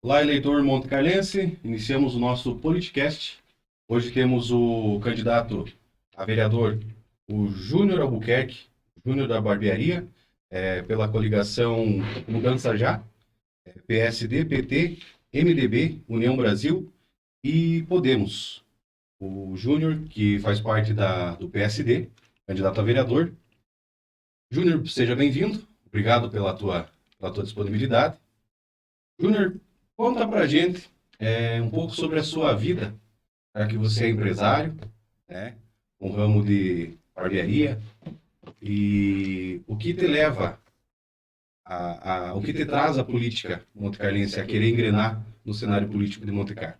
Olá, eleitor montecarlense. Iniciamos o nosso podcast. Hoje temos o candidato a vereador, o Júnior Albuquerque, Júnior da Barbearia, pela coligação Mudança Já, PSD, PT, MDB, União Brasil e Podemos. O Júnior, que faz parte do PSD, candidato a vereador. Júnior, seja bem-vindo. Obrigado pela tua disponibilidade. Júnior, conta pra gente um pouco sobre a sua vida, já que você é empresário, né, um ramo de barbearia, e o que te leva, o que te traz a política montecarlense a querer engrenar no cenário político de Monte Carlo.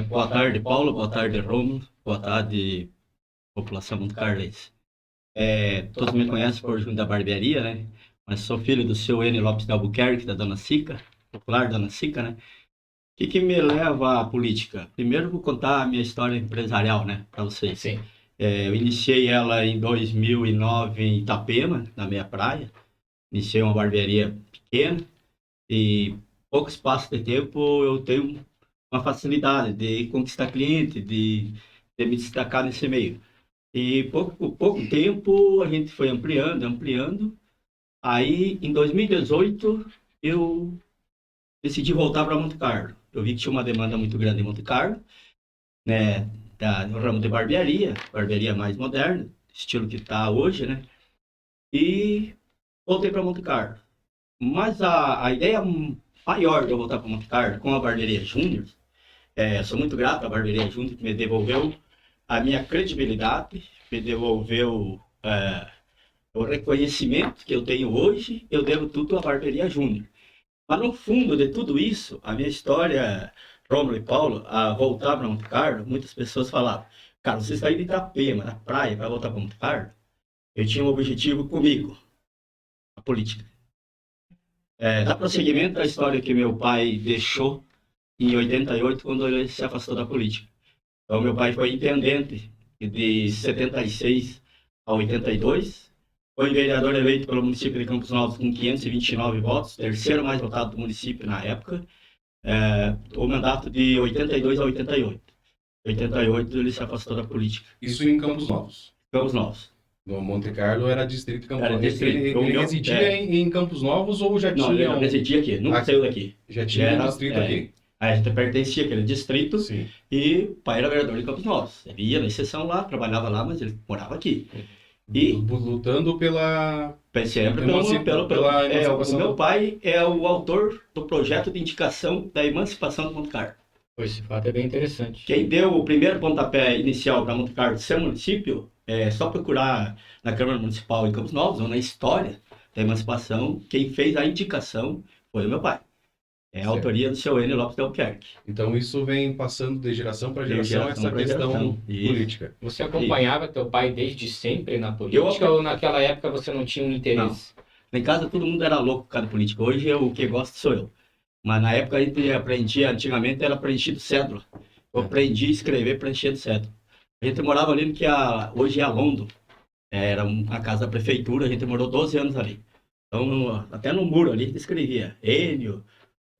Boa tarde, Paulo. Boa tarde, Romulo. Boa tarde, população montecarlense. Todos me conhecem por Júnior da Barbearia, né? Mas sou filho do seu N. Lopes de Albuquerque, da Dona Cica, popular Dona Cica, né? O que me leva à política? Primeiro vou contar a minha história empresarial, né, para vocês. Sim. Eu iniciei ela em 2009 em Itapema, na meia praia. Iniciei uma barbearia pequena e pouco espaço de tempo eu tenho uma facilidade de conquistar cliente, de me destacar nesse meio. E pouco tempo a gente foi ampliando. Aí, em 2018, eu decidi voltar para Monte Carlo. Eu vi que tinha uma demanda muito grande em Monte Carlo, né, no ramo de barbearia mais moderna, estilo que está hoje, né? E voltei para Monte Carlo. Mas a ideia maior de eu voltar para Monte Carlo com a Barbearia Júnior, sou muito grato à Barbearia Júnior que me devolveu a minha credibilidade, me devolveu o reconhecimento que eu tenho hoje. Eu devo tudo à Barbearia Júnior. Mas no fundo de tudo isso, a minha história, Rômulo e Paulo, a voltar para Monte Carlo, muitas pessoas falavam: cara, você saiu de Itapema, na praia, vai voltar para Monte Carlo? Eu tinha um objetivo comigo, a política. Dar prosseguimento à história que meu pai deixou em 88, quando ele se afastou da política. Então, meu pai foi intendente de 76 a 82, foi vereador eleito pelo município de Campos Novos com 529 votos, terceiro mais votado do município na época, o mandato de 82 a 88. Em 88 ele se afastou da política. Isso em Campos Novos. Campos Novos. No Monte Carlo era distrito de Campos Era Novos. distrito. Ele residia em Campos Novos ou já Não, tinha ele residia aqui, nunca saiu daqui. Já tinha um distrito aqui? A gente pertencia àquele distrito. Sim. E o pai era vereador de Campos Novos. Ele ia na exceção lá, trabalhava lá, mas ele morava aqui. E lutando pela sempre o meu pai é o autor do projeto de indicação da emancipação de Monte Carlo. Esse fato é bem interessante. Quem deu o primeiro pontapé inicial para Monte Carlo ser município, é só procurar na Câmara Municipal em Campos Novos, ou na história da emancipação, quem fez a indicação foi o meu pai. É a autoria do seu N. Lopes de Albuquerque. Então isso vem passando de geração para geração, essa questão política. Você acompanhava teu pai desde sempre na política ou naquela época você não tinha um interesse? Não. Em casa todo mundo era louco por causa da política. Hoje o que gosta sou eu. Mas na época a gente aprendia, antigamente era preenchido cédula. Eu aprendi a escrever preenchendo cédula. A gente morava ali no que hoje é a Londo. Era uma casa da prefeitura, a gente morou 12 anos ali. Então, até no muro ali a gente escrevia Enio,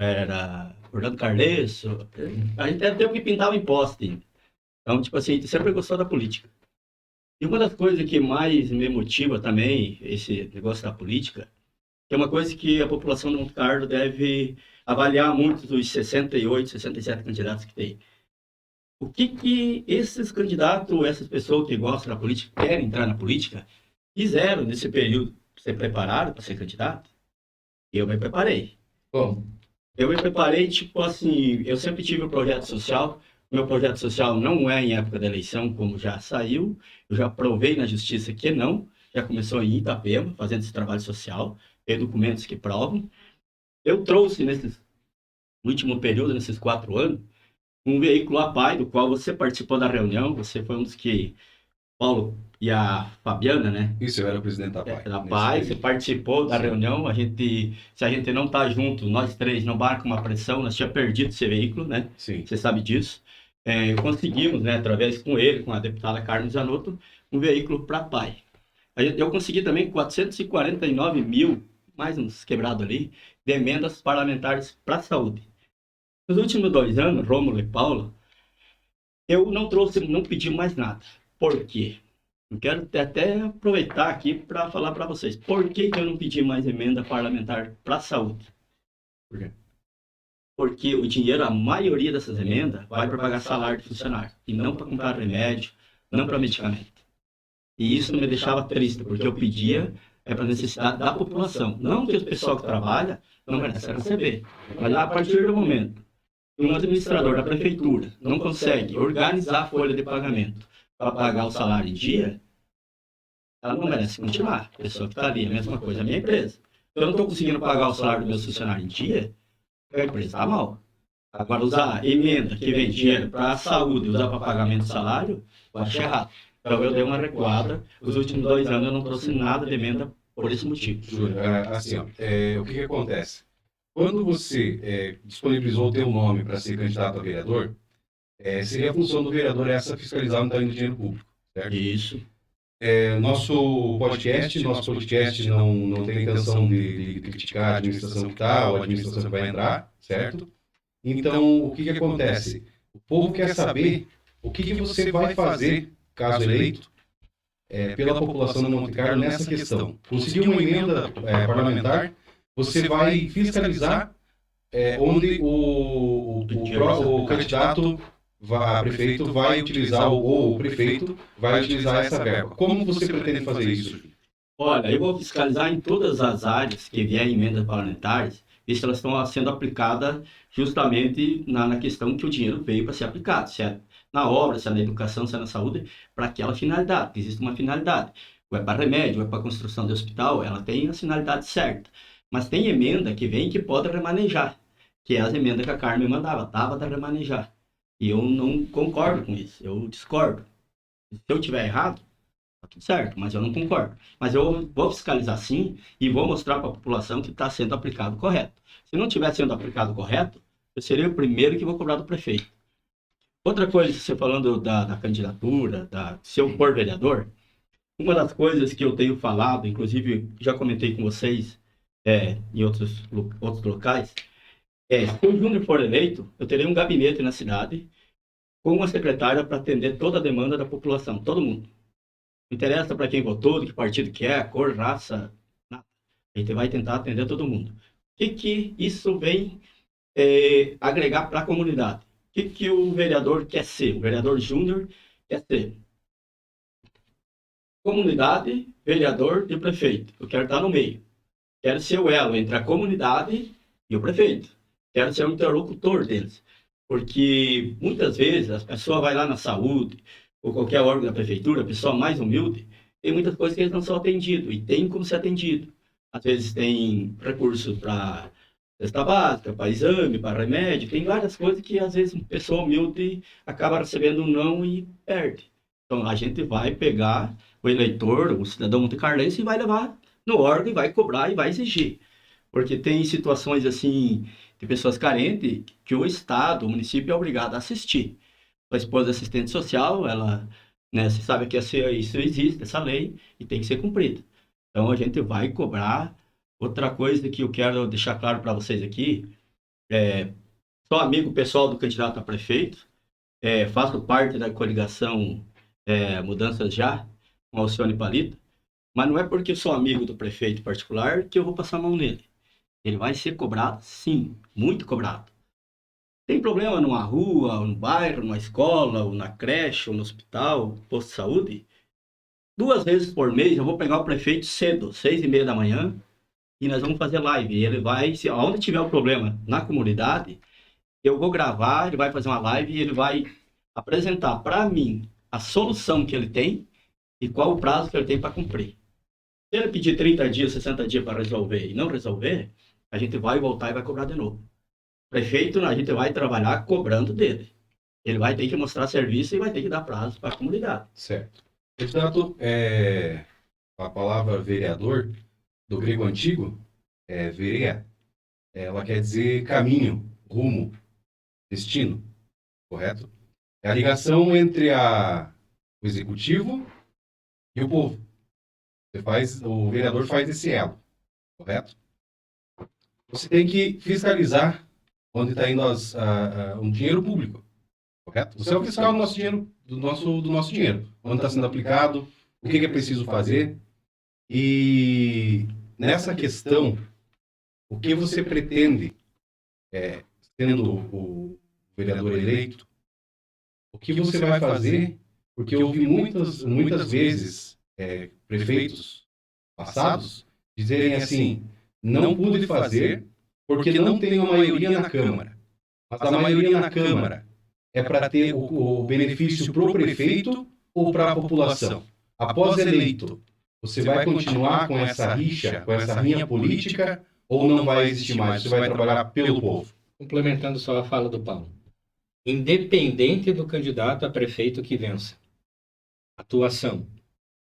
era Orlando Carlesso. A gente até o que pintava em poste. Então, tipo assim, a gente sempre gostou da política. E uma das coisas que mais me motiva também, esse negócio da política, é uma coisa que a população de Monte Carlo deve avaliar muito dos 68, 67 candidatos que tem. O que esses candidatos, essas pessoas que gostam da política, querem entrar na política, fizeram nesse período? Se prepararam para ser candidato? Eu me preparei. Bom, eu me preparei, tipo assim, eu sempre tive um projeto social. Meu projeto social não é em época da eleição, como já saiu. Eu já provei na justiça que não. Já começou em Itapema, fazendo esse trabalho social. Tem documentos que provam. Eu trouxe, no último período, nesses 4 anos, um veículo APAI, do qual você participou da reunião. Você foi um dos que... Paulo e a Fabiana, né? Isso, eu era o presidente da APAI. Da APAI, você participou da reunião. Se a gente não tá junto, nós três, não marca uma pressão, nós tínhamos perdido esse veículo, né? Sim. Você sabe disso. Conseguimos, né, através com ele, com a deputada Carmen Zanotto, um veículo para a APAI. Eu consegui também 449 mil mais uns quebrados ali, de emendas parlamentares para a saúde. Nos últimos 2 anos, Rômulo e Paulo, eu não pedi mais nada. Por quê? Eu quero até aproveitar aqui para falar para vocês. Por que eu não pedi mais emenda parlamentar para a saúde? Por quê? Porque o dinheiro, a maioria dessas emendas, vai para pagar salário de funcionário. E não para comprar remédio, não para medicamento. E isso me deixava triste, porque eu pedia para a necessidade da população. Não que o pessoal que trabalha não merece receber. Mas a partir do momento que um administrador da prefeitura não consegue organizar a folha de pagamento para pagar o salário em dia, ela não merece continuar. A pessoa que está ali, a mesma coisa, a minha empresa. Se eu não estou conseguindo pagar o salário do meu funcionário em dia, a empresa está mal. Agora, usar emenda que vem dinheiro para a saúde, usar para pagamento de salário, eu acho errado. Então, eu dei uma recuada. Os últimos 2 anos eu não trouxe nada de emenda por esse motivo. Júlio, assim, ó, o que acontece? Quando você disponibilizou o teu nome para ser candidato a vereador, seria a função do vereador essa fiscalizar onde está indo dinheiro público, certo? Isso. Nosso podcast não tem intenção de criticar a administração que está ou a administração que vai entrar, certo? Então, o que acontece? O povo quer saber o que você vai fazer, caso eleito, pela população de Monte Carlo nessa questão. Conseguiu uma emenda parlamentar, você vai fiscalizar onde o candidato a prefeito vai utilizar, ou o prefeito vai utilizar essa verba. Como você pretende fazer isso, Júlio? Olha, eu vou fiscalizar em todas as áreas que vier emendas parlamentares, ver se elas estão sendo aplicadas justamente na questão que o dinheiro veio para ser aplicado, certo? Na obra, se é na educação, se é na saúde, para aquela finalidade, existe uma finalidade. Ou é para remédio, ou é para construção de hospital, ela tem a finalidade certa. Mas tem emenda que vem que pode remanejar, que é as emendas que a Carmen mandava, dava para remanejar. E eu não concordo com isso, eu discordo. Se eu tiver errado, tá tudo certo, mas eu não concordo. Mas eu vou fiscalizar sim e vou mostrar para a população que está sendo aplicado correto. Se não estiver sendo aplicado correto, eu serei o primeiro que vou cobrar do prefeito. Outra coisa, você falando da candidatura, se eu for vereador, uma das coisas que eu tenho falado, inclusive já comentei com vocês em outros locais, se o Júnior for eleito, eu terei um gabinete na cidade com uma secretária para atender toda a demanda da população, todo mundo. Não interessa para quem votou, de que partido que é, a cor, raça, nada. A gente vai tentar atender todo mundo. O que isso vem agregar para a comunidade? O que o vereador quer ser? O vereador Júnior quer ser comunidade, vereador e prefeito. Eu quero estar no meio. Quero ser o elo entre a comunidade e o prefeito. Quero ser o interlocutor deles. Porque muitas vezes as pessoas vão lá na saúde ou qualquer órgão da prefeitura, a pessoa mais humilde, tem muitas coisas que eles não são atendidos e tem como ser atendido. Às vezes tem recurso para cesta básica, para exame, para remédio, tem várias coisas que às vezes uma pessoa humilde acaba recebendo um não e perde. Então a gente vai pegar o eleitor, o cidadão montecarlense e vai levar no órgão e vai cobrar e vai exigir. Porque tem situações assim de pessoas carentes que o Estado, o município é obrigado a assistir. A esposa assistente social, ela, você sabe que isso existe, essa lei, e tem que ser cumprida. Então a gente vai cobrar. Outra coisa que eu quero deixar claro para vocês aqui, sou amigo pessoal do candidato a prefeito, faço parte da coligação Mudanças Já, com Alcione Palito, mas não é porque eu sou amigo do prefeito particular que eu vou passar a mão nele. Ele vai ser cobrado, sim, muito cobrado. Tem problema numa rua, ou no bairro, numa escola, ou na creche, ou no hospital, posto de saúde? 2 vezes por mês eu vou pegar o prefeito cedo, 6h30 da manhã, e nós vamos fazer live. E ele vai, onde tiver o problema na comunidade, eu vou gravar, ele vai fazer uma live e ele vai apresentar para mim a solução que ele tem e qual o prazo que ele tem para cumprir. Se ele pedir 30 dias, 60 dias para resolver e não resolver, a gente vai voltar e vai cobrar de novo. Prefeito, a gente vai trabalhar cobrando dele. Ele vai ter que mostrar serviço e vai ter que dar prazo para a comunidade. Certo. Candidato, a palavra vereador, do grego antigo, verea. Ela quer dizer caminho, rumo, destino, correto? É a ligação entre o executivo e o povo. O vereador faz esse elo, correto? você tem que fiscalizar onde está indo um dinheiro público, correto? Você é o fiscal do nosso dinheiro, do nosso dinheiro, onde está sendo aplicado, o que é preciso fazer. E nessa questão, o que você pretende, sendo o vereador eleito, o que você vai fazer? Porque eu vi muitas vezes prefeitos passados dizerem assim, não pude fazer porque não tenho a maioria na Câmara. Mas a maioria na Câmara é para ter o benefício para o prefeito ou para a população. Após eleito, você vai continuar com essa rixa, com essa rinha política, ou não vai existir mais? Você vai trabalhar pelo povo? Complementando só a fala do Paulo. Independente do candidato a prefeito que vença, a atuação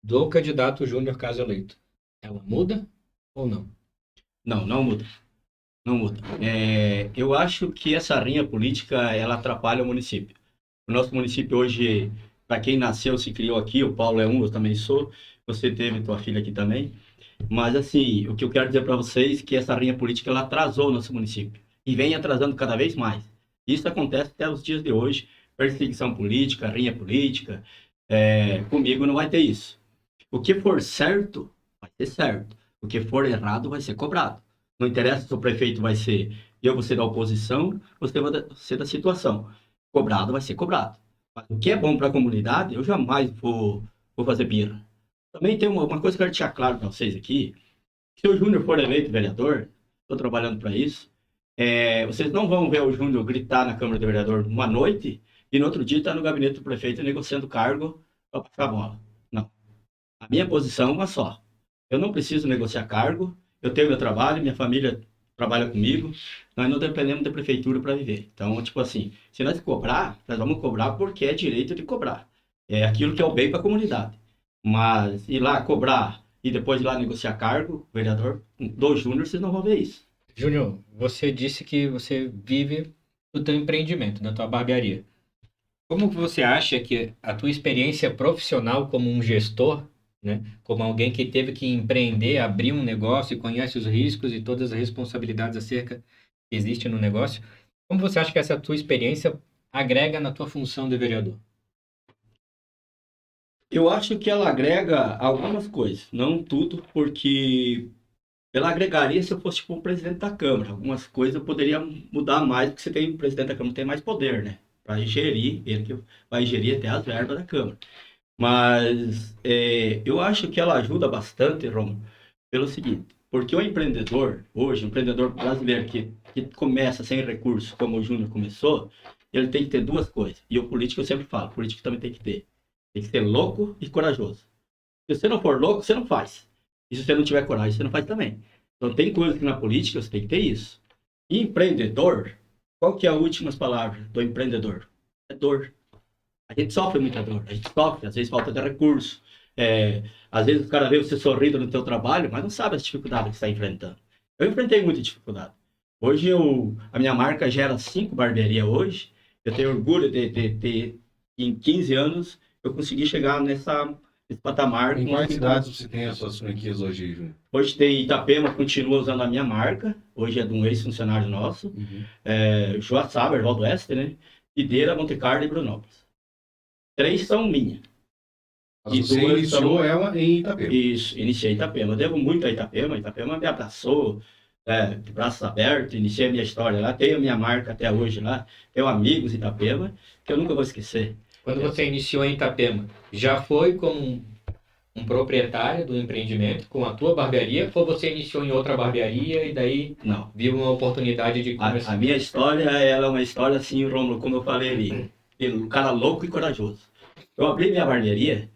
do candidato Júnior caso eleito, ela muda ou não? Não, não muda. Não muda. Eu acho que essa rinha política, ela atrapalha o município. O nosso município hoje, para quem nasceu, se criou aqui, o Paulo é um, eu também sou, você teve tua filha aqui também. Mas, assim, o que eu quero dizer para vocês é que essa rinha política, ela atrasou o nosso município. E vem atrasando cada vez mais. Isso acontece até os dias de hoje. Perseguição política, rinha política. Comigo não vai ter isso. O que for certo, vai ser certo. O que for errado, vai ser cobrado. Não interessa se o prefeito vai ser, eu vou ser da oposição, você vai ser da situação. Cobrado vai ser cobrado. Mas o que é bom para a comunidade, eu jamais vou fazer birra. Também tem uma coisa que eu quero deixar claro para vocês aqui. Se o Júnior for eleito vereador, estou trabalhando para isso, vocês não vão ver o Júnior gritar na Câmara de Vereador uma noite e no outro dia estar no gabinete do prefeito negociando cargo para passar a bola. Não. A minha posição é uma só. Eu não preciso negociar cargo, eu tenho meu trabalho, minha família trabalha comigo, nós não dependemos da prefeitura para viver. Então, tipo assim, se nós cobrar, nós vamos cobrar porque é direito de cobrar. É aquilo que é o bem para a comunidade. Mas ir lá cobrar e depois ir lá negociar cargo, vereador, do Júnior, vocês não vão ver isso. Júnior, você disse que você vive do teu empreendimento, da tua barbearia. Como que você acha que a tua experiência profissional como um gestor, né, como alguém que teve que empreender, abrir um negócio e conhece os riscos e todas as responsabilidades acerca que existe no negócio, como você acha que essa tua experiência agrega na tua função de vereador? Eu acho que ela agrega algumas coisas, não tudo, porque ela agregaria se eu fosse tipo o presidente da Câmara. Algumas coisas eu poderia mudar mais, porque você tem o presidente da Câmara tem mais poder, né? Para gerir, ele que vai gerir até as verbas da Câmara. Mas eu acho que ela ajuda bastante, Romulo, pelo seguinte, porque o empreendedor, hoje, o empreendedor brasileiro que começa sem recursos, como o Júnior começou, ele tem que ter duas coisas. E o político eu sempre falo, o político também tem que ter. Tem que ser louco e corajoso. Se você não for louco, você não faz. E se você não tiver coragem, você não faz também. Então tem coisas que na política você tem que ter isso. E empreendedor, qual que é as últimas palavras do empreendedor? É dor. A gente sofre muita dor, a gente sofre, às vezes falta de recurso. Às vezes o cara vê você sorrindo no teu trabalho, mas não sabe as dificuldades que você está enfrentando. Eu enfrentei muita dificuldade. Hoje a minha marca gera 5 barbearias hoje. Eu tenho orgulho de em 15 anos, eu consegui chegar nesse patamar. Em quais cidades você tem as suas franquias hoje, Júnior? Hoje tem Itapema, continua usando a minha marca. Hoje é de um ex-funcionário nosso. Uhum. Joaçaba, Ervaldo Oeste, né? Videira, Monte Carlo e Brunópolis. 3 são minhas. Mas você iniciou ela em Itapema. Isso, iniciei em Itapema. Eu devo muito a Itapema. Itapema me abraçou, de braços abertos. Iniciei a minha história lá. Tenho a minha marca até hoje lá. Tenho amigos em Itapema que eu nunca vou esquecer. Quando você iniciou em Itapema, já foi como um proprietário do empreendimento com a tua barbearia, ou você iniciou em outra barbearia e daí Não. viu uma oportunidade de começar? A minha história, ela é uma história assim, Romulo, como eu falei ali, um cara louco e corajoso. Eu abri minha barbearia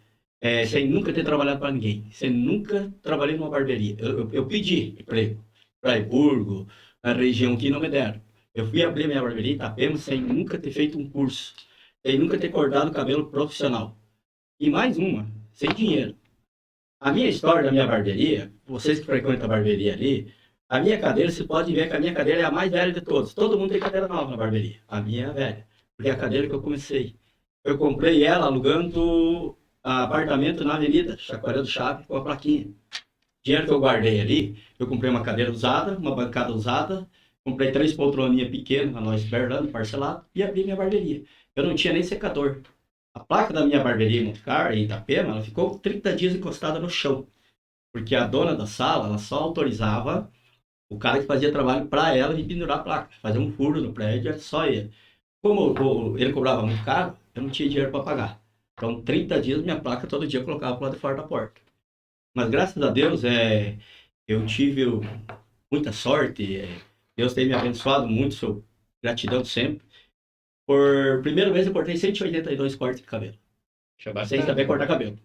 sem nunca ter trabalhado para ninguém, sem nunca trabalhei numa barbearia. Eu pedi emprego para Friburgo, na região que não me deram. Eu fui abrir minha barbearia em Itapema sem nunca ter feito um curso, sem nunca ter cortado o cabelo profissional. E mais uma, sem dinheiro. A minha história da minha barbearia, vocês que frequentam a barbearia ali, a minha cadeira, você pode ver que a minha cadeira é a mais velha de todos. Todo mundo tem cadeira nova na barbearia. A minha é velha, porque é a cadeira que eu comecei. Eu comprei ela alugando apartamento na Avenida Chacoalhão do Chave com a plaquinha. dinheiro que eu guardei ali, eu comprei uma cadeira usada, uma bancada usada, comprei 3 poltroninhas pequenas, na Lojas Berlando, parcelado, e abri minha barbearia. Eu não tinha nem secador. A placa da minha barbearia em Montecar, em Itapema, ela ficou 30 dias encostada no chão. Porque a dona da sala, ela só autorizava o cara que fazia trabalho para ela de pendurar a placa. Fazer um furo no prédio, era só ele. Como ele cobrava muito caro, eu não tinha dinheiro para pagar. Então, 30 dias, minha placa todo dia eu colocava para lado de fora da porta. Mas graças a Deus, eu tive muita sorte. Deus tem me abençoado muito, sou gratidão sempre. Por primeira vez eu cortei 182 cortes de cabelo. Sem saber cortar cabelo.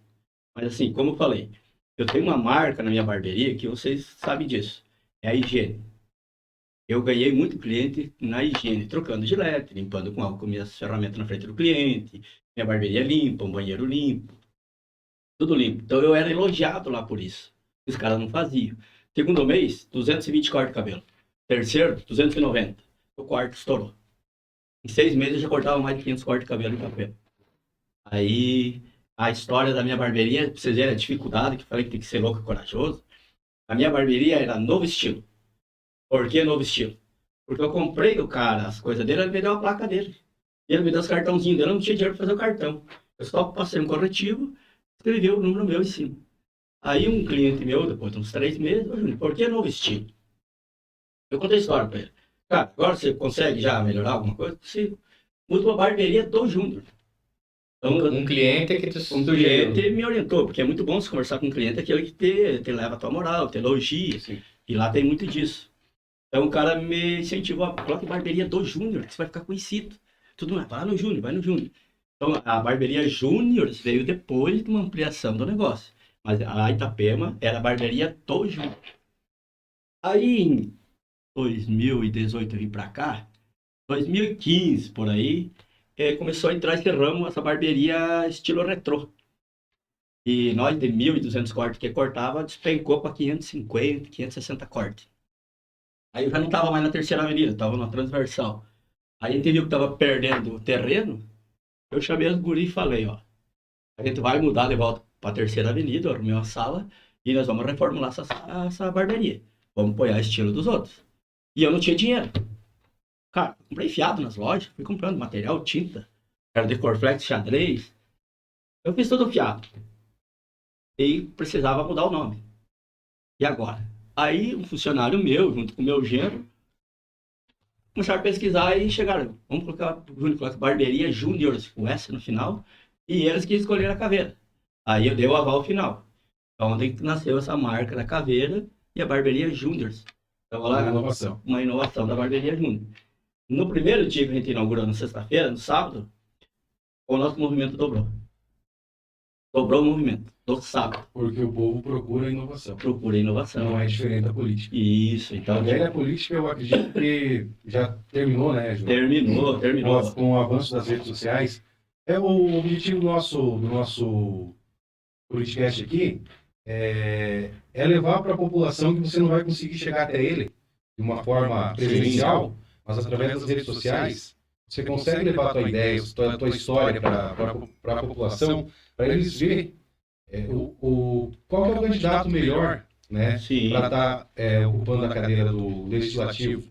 Mas assim, como eu falei, eu tenho uma marca na minha barbearia que vocês sabem disso. É a higiene. Eu ganhei muito cliente na higiene, trocando gilete, limpando com álcool minhas ferramentas na frente do cliente, minha barbearia limpa, um banheiro limpo, tudo limpo. Então eu era elogiado lá por isso. Os caras não faziam. Segundo mês, 220 cortes de cabelo. Terceiro, 290. O quarto estourou. Em 6 meses eu já cortava mais de 500 cortes de cabelo em cabelo. Aí, a história da minha barbearia, pra vocês verem a dificuldade, que eu falei que tem que ser louco e corajoso. A minha barbearia era novo estilo. Por que novo estilo? Porque eu comprei do cara as coisas dele, ele me deu a placa dele. Ele me deu os cartãozinhos dele, eu não tinha dinheiro para fazer o cartão. Eu só passei um corretivo, escrevi o número meu em cima. Aí um cliente meu, depois de uns 3 meses, Júnior, por que novo estilo? Eu contei a história para ele. Cara, agora você consegue já melhorar alguma coisa? Possível. Muda uma barbearia do Júnior. Então, Um cliente que um cliente me orientou, porque é muito bom você conversar com um cliente, aquele que te leva a tua moral, te elogia, Sim. e lá tem muito disso. Então o cara me incentivou a colocar barbearia do Júnior, que você vai ficar conhecido. Tudo mais, vai no Júnior, vai no Júnior. Então a barbearia Júnior veio depois de uma ampliação do negócio. Mas a Itapema era a barbearia do Júnior. Aí em 2018 eu vim pra cá, 2015 por aí, começou a entrar esse ramo, essa barbearia estilo retrô. E nós de 1.200 cortes que cortava, despencou para 550, 560 cortes. Aí eu já não estava mais na terceira avenida, estava na transversal. Aí a gente viu que estava perdendo o terreno, eu chamei os guri e falei, ó, a gente vai mudar de volta para a terceira avenida, eu arrumei uma sala, e nós vamos reformular essa barbearia. Vamos apoiar o estilo dos outros. E eu não tinha dinheiro. Cara, comprei fiado nas lojas, fui comprando material, tinta, era de Corflex, xadrez. Eu fiz tudo fiado. E precisava mudar o nome. E agora? Aí um funcionário meu, junto com o meu genro, começaram a pesquisar e chegaram. Vamos colocar barbearia Júnior, com S no final, e eles que escolheram a caveira. Aí eu dei o aval final. Então onde nasceu essa marca da caveira e a barbearia Júnior. Então lá, uma inovação da barbearia Júnior. No primeiro dia que a gente inaugurou, na sexta-feira, no sábado, o nosso movimento dobrou. Dobrou o movimento, do sábado. Porque o povo procura inovação. Procura inovação. Não é diferente da política. Isso, então. A velha política, eu acredito que já terminou, né, João? Terminou. Com o avanço das redes sociais. O objetivo do nosso podcast aqui é levar para a população que você não vai conseguir chegar até ele de uma forma presencial, mas através das redes sociais, você consegue levar a tua ideia, a tua história para a população, para eles verem qual que é o candidato melhor, né, para estar ocupando a cadeira do Legislativo.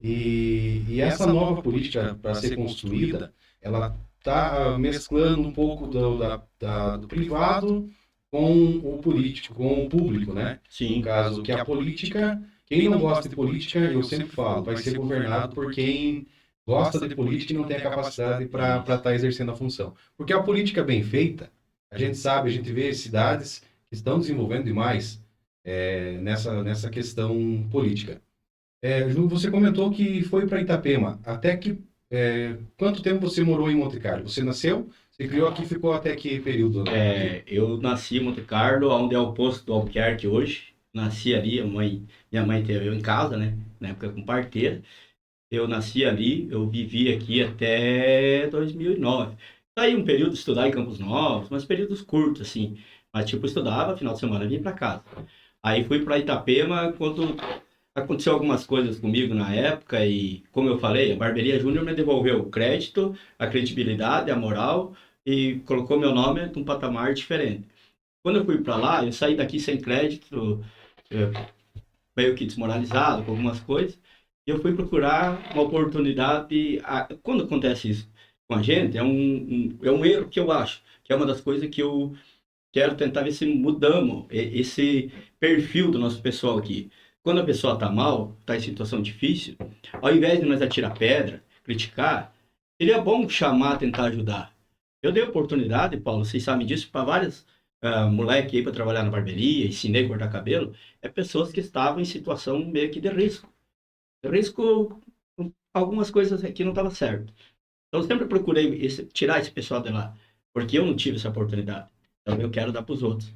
E essa nova política para ser construída, ela está mesclando um pouco do privado com o político, com o público, né? Sim. No caso, que a política, quem não gosta de política, eu sempre falo, vai ser governado por quem gosta de política e não tem a capacidade para estar exercendo a função. Porque a política bem feita, a gente vê cidades que estão desenvolvendo demais nessa questão política. Ju, você comentou que foi para Itapema. Quanto tempo você morou em Monte Carlo? Você nasceu? Você criou aqui e ficou até que período? Eu nasci em Monte Carlo, onde é o posto do Albuquerque hoje. Nasci ali, minha mãe teve eu em casa, né? Na época com parteira. Eu nasci ali, eu vivi aqui até 2009. Saí um período de estudar em Campos Novos, mas períodos curtos, assim. Mas, tipo, estudava, final de semana vinha para casa. Aí fui para Itapema quando aconteceu algumas coisas comigo na época e, como eu falei, a Barbearia Júnior me devolveu o crédito, a credibilidade, a moral e colocou meu nome num patamar diferente. Quando eu fui para lá, eu saí daqui sem crédito, meio que desmoralizado com algumas coisas, e eu fui procurar uma oportunidade. Quando acontece isso com a gente, é um erro que eu acho, que é uma das coisas que eu quero tentar ver se mudamos esse perfil do nosso pessoal aqui. Quando a pessoa está mal, está em situação difícil, ao invés de nós atirar pedra, criticar, seria bom chamar, tentar ajudar. Eu dei oportunidade, Paulo, vocês sabem disso, para várias moleques aí para trabalhar na barbearia, ensinei a cortar cabelo, pessoas que estavam em situação meio que de risco. De risco, algumas coisas aqui não estavam certo. Então, eu sempre procurei tirar esse pessoal de lá, porque eu não tive essa oportunidade. Então, eu quero dar para os outros.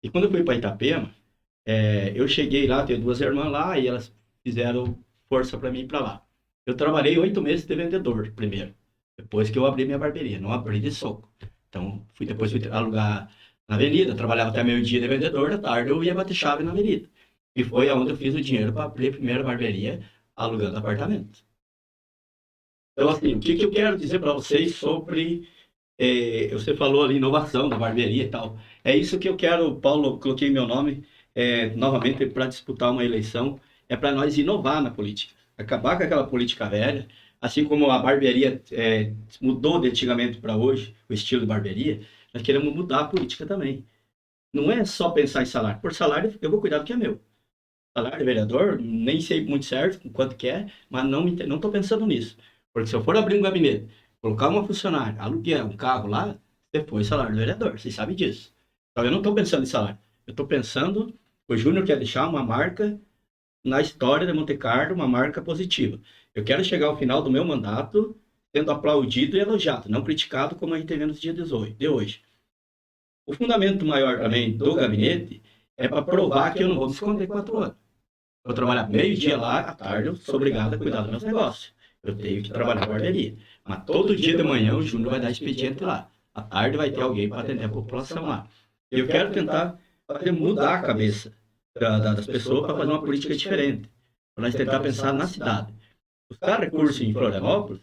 E quando eu fui para Itapema, eu cheguei lá, tenho 2 irmãs lá, e elas fizeram força para mim ir para lá. Eu trabalhei 8 meses de vendedor, primeiro. Depois que eu abri minha barbearia, não abri de soco. Então, depois fui alugar na avenida, trabalhava até meio-dia de vendedor, da tarde eu ia bater chave na avenida. E foi onde eu fiz o dinheiro para abrir a primeira barbearia, alugando apartamento. Então, assim, o que eu quero dizer para vocês sobre... você falou ali, inovação da barbearia e tal. É isso que eu quero, Paulo, coloquei meu nome novamente para disputar uma eleição. É para nós inovar na política. Acabar com aquela política velha. Assim como a barbearia mudou de antigamente para hoje, o estilo de barbearia, nós queremos mudar a política também. Não é só pensar em salário. Por salário, eu vou cuidar do que é meu. Salário de vereador, nem sei muito certo quanto que é, mas não estou pensando nisso. Porque se eu for abrir um gabinete, colocar uma funcionária, aluguel, um carro lá, depois salário do vereador, vocês sabem disso. Então eu não estou pensando em salário. Eu estou pensando, o Júnior quer deixar uma marca na história de Monte Carlo, uma marca positiva. Eu quero chegar ao final do meu mandato sendo aplaudido e elogiado, não criticado como a gente vê nos dias de hoje. O fundamento maior também do gabinete é para provar que eu não vou me esconder 4 anos. Vou trabalhar meio-dia lá, à tarde eu sou obrigado a cuidar dos meus negócios. Eu tenho que trabalhar na barbearia. Mas todo dia de manhã o Júnior vai dar expediente lá. À tarde vai ter alguém para atender a população lá. Eu quero tentar mudar a cabeça das pessoas para fazer uma política diferente. Para nós tentar pensar na cidade. Buscar recursos em Florianópolis.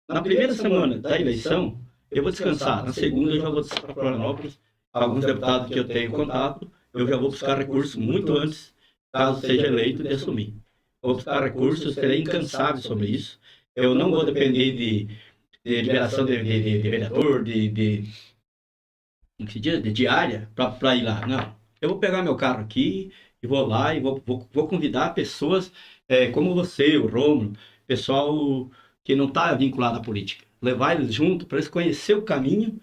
Na primeira semana da eleição, eu vou descansar. Na segunda, eu já vou descansar para Florianópolis. Alguns deputados que eu tenho contato, eu já vou buscar recursos muito antes, caso seja eleito, de assumir. Vou buscar recursos, serei incansável sobre isso. Eu não vou depender de liberação de vereador, como se diz, de diária, para ir lá. Não. Eu vou pegar meu carro aqui e vou lá e vou convidar pessoas como você, o Rômulo, pessoal que não está vinculado à política. Levar eles junto para eles conhecer o caminho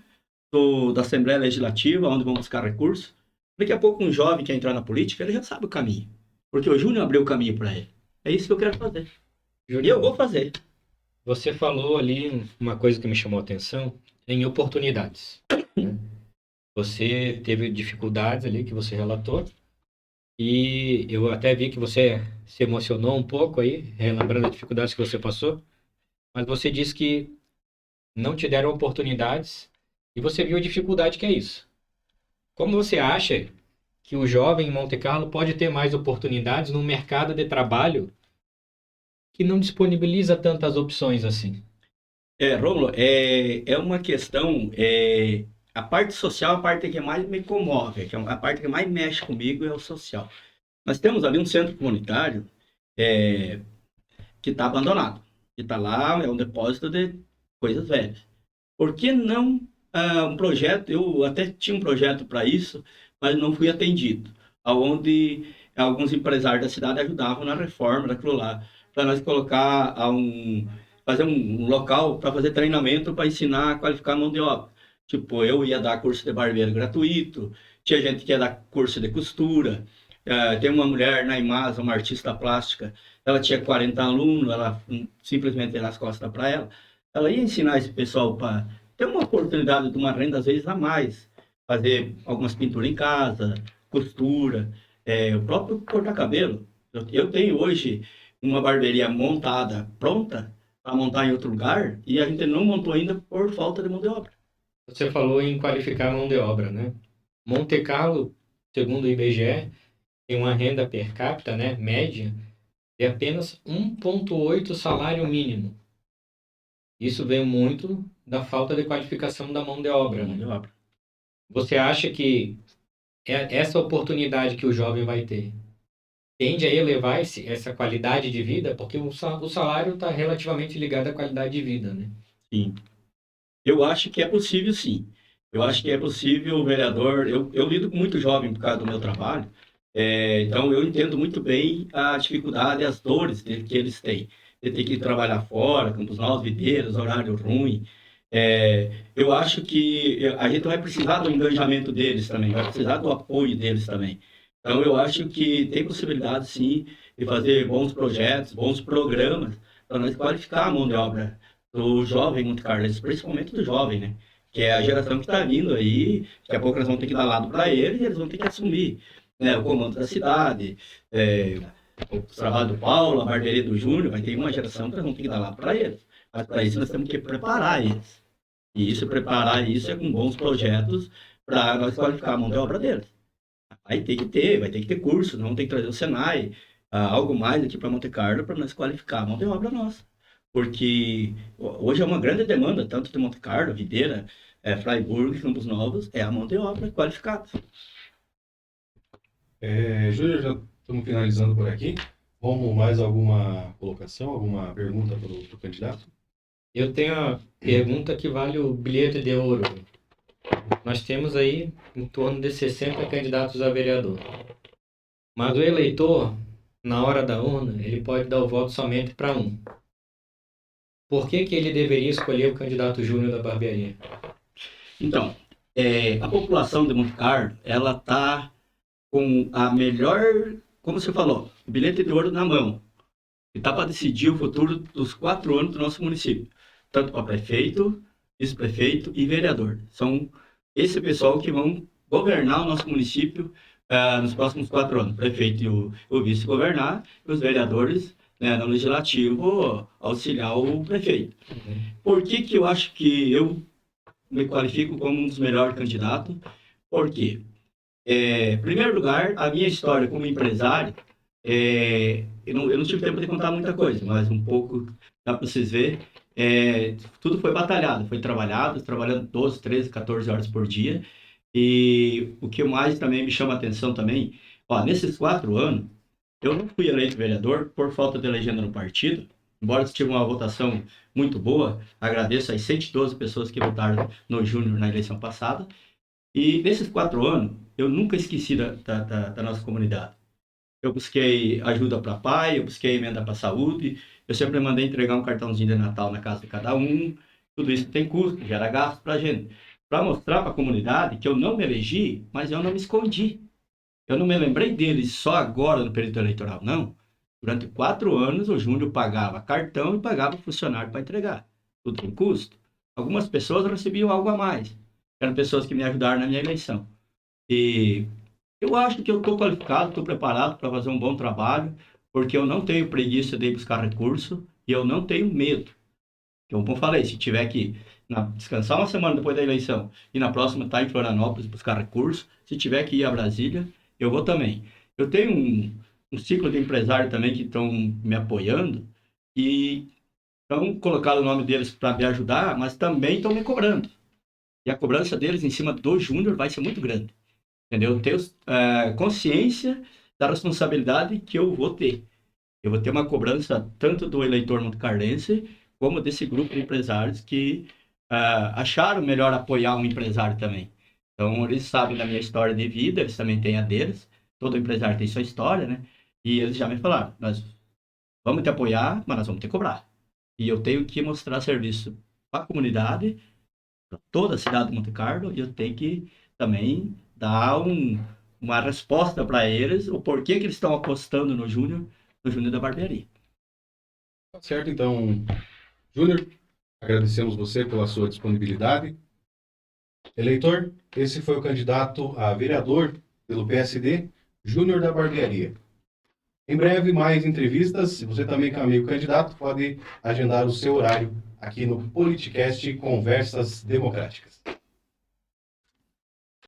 da Assembleia Legislativa, onde vão buscar recursos. Daqui a pouco um jovem que quer entrar na política, ele já sabe o caminho. Porque o Júnior abriu o caminho para ele. É isso que eu quero fazer. E eu vou fazer. Você falou ali uma coisa que me chamou a atenção, em oportunidades. Né? Você teve dificuldades ali que você relatou, e eu até vi que você se emocionou um pouco aí, relembrando as dificuldades que você passou, mas você disse que não te deram oportunidades e você viu a dificuldade que é isso. Como você acha que o jovem em Monte Carlo pode ter mais oportunidades num mercado de trabalho que não disponibiliza tantas opções assim? Rômulo, é uma questão, a parte social é a parte que mais me comove, que é a parte que mais mexe comigo é o social. Nós temos ali um centro comunitário que está abandonado, que está lá, é um depósito de coisas velhas. Por que não um projeto, eu até tinha um projeto para isso, mas não fui atendido, onde alguns empresários da cidade ajudavam na reforma daquilo lá, para nós colocar fazer um local para fazer treinamento para ensinar a qualificar a mão de obra. Tipo, eu ia dar curso de barbeiro gratuito, tinha gente que ia dar curso de costura, tem uma mulher na Imasa, uma artista plástica, ela tinha 40 alunos, ela simplesmente ia nas costas para ela ia ensinar esse pessoal para ter uma oportunidade de uma renda, às vezes, a mais, fazer algumas pinturas em casa, costura, o próprio cortar cabelo. Eu tenho hoje uma barbearia montada, pronta, para montar em outro lugar, e a gente não montou ainda por falta de mão de obra. Você falou em qualificar a mão de obra, né? Monte Carlo, segundo o IBGE, tem uma renda per capita, né, média, de apenas 1,8 salário mínimo. Isso vem muito da falta de qualificação da mão de obra, né? Você acha que essa oportunidade que o jovem vai ter tende a elevar essa qualidade de vida, porque o salário está relativamente ligado à qualidade de vida, né? Sim. Eu acho que é possível, sim. Eu acho que é possível, o vereador. Eu lido com muito jovem por causa do meu trabalho, então eu entendo muito bem a dificuldade e as dores que eles têm. De ter que trabalhar fora, Campos Novos, Videiros, horário ruim. Eu acho que a gente vai precisar do engajamento deles também, vai precisar do apoio deles também. Então eu acho que tem possibilidade, sim, de fazer bons projetos, bons programas, para nós qualificar a mão de obra do jovem Monte Carlo, principalmente do jovem, né? Que é a geração que está vindo aí, daqui a pouco nós vamos ter que dar lado para eles e eles vão ter que assumir, né, o comando da cidade, o trabalho do Paulo, a barbearia do Júnior, vai ter uma geração que nós vamos ter que dar lado para eles. Mas para isso nós temos que preparar eles. E isso, preparar isso é com bons projetos para nós qualificar a mão de obra deles. Vai ter que ter curso, não tem que trazer o Senai, algo mais aqui para Monte Carlo para nós qualificar a mão de obra nossa. Porque hoje é uma grande demanda, tanto de Monte Carlo, Videira, Freiburg, Campos Novos, é a mão de obra qualificada. Júnior, já estamos finalizando por aqui. Vamos mais alguma colocação, alguma pergunta para o candidato? Eu tenho a pergunta que vale o bilhete de ouro. Nós temos aí em torno de 60 candidatos a vereador. Mas o eleitor, na hora da urna, ele pode dar o voto somente para um. Por que ele deveria escolher o candidato Júnior da barbearia? Então, a população de Monte Carlo, ela está com a melhor, como você falou, o bilhete de ouro na mão. E está para decidir o futuro dos 4 anos do nosso município. Tanto para prefeito, vice-prefeito e vereador. São esse pessoal que vão governar o nosso município nos próximos 4 anos. O prefeito e o vice governar, e os vereadores, né, no legislativo auxiliar o prefeito. Por que eu acho que eu me qualifico como um dos melhores candidatos? Por quê? Em primeiro lugar, a minha história como empresário, eu não tive tempo de contar muita coisa, mas um pouco dá para vocês verem. Tudo foi batalhado, foi trabalhado, trabalhando 12, 13, 14 horas por dia. E o que mais também me chama a atenção também, nesses 4 anos, eu não fui eleito vereador por falta de legenda no partido, embora tive uma votação muito boa, agradeço às 112 pessoas que votaram no Júnior na eleição passada. E nesses 4 anos, eu nunca esqueci da nossa comunidade. Eu busquei ajuda para pai, eu busquei emenda para saúde, eu sempre mandei entregar um cartãozinho de Natal na casa de cada um. Tudo isso tem custo, gera gasto para a gente. Para mostrar para a comunidade que eu não me elegi, mas eu não me escondi. Eu não me lembrei deles só agora no período eleitoral, não. Durante 4 anos, o Júnior pagava cartão e pagava funcionário para entregar. Tudo tem custo. Algumas pessoas recebiam algo a mais. Eram pessoas que me ajudaram na minha eleição. E eu acho que eu estou qualificado, estou preparado para fazer um bom trabalho, porque eu não tenho preguiça de ir buscar recurso e eu não tenho medo. Como eu falei, se tiver que descansar uma semana depois da eleição e na próxima estar em Florianópolis buscar recurso, se tiver que ir a Brasília, eu vou também. Eu tenho um ciclo de empresário também que estão me apoiando e estão colocando o nome deles para me ajudar, mas também estão me cobrando. E a cobrança deles em cima do Júnior vai ser muito grande. Entendeu? Eu tenho consciência da responsabilidade que eu vou ter. Eu vou ter uma cobrança tanto do eleitor montecarlense como desse grupo de empresários que acharam melhor apoiar um empresário também. Então, eles sabem da minha história de vida, eles também têm a deles. Todo empresário tem sua história, né? E eles já me falaram, nós vamos te apoiar, mas nós vamos te cobrar. E eu tenho que mostrar serviço para a comunidade, para toda a cidade de Monte Carlo, e eu tenho que também dar uma resposta para eles, o porquê que eles estão apostando no Júnior da barbearia. Tá certo, então, Júnior, agradecemos você pela sua disponibilidade. Eleitor, esse foi o candidato a vereador pelo PSD, Júnior da Barbearia. Em breve, mais entrevistas. Se você também é amigo candidato, pode agendar o seu horário aqui no Politicast Conversas Democráticas.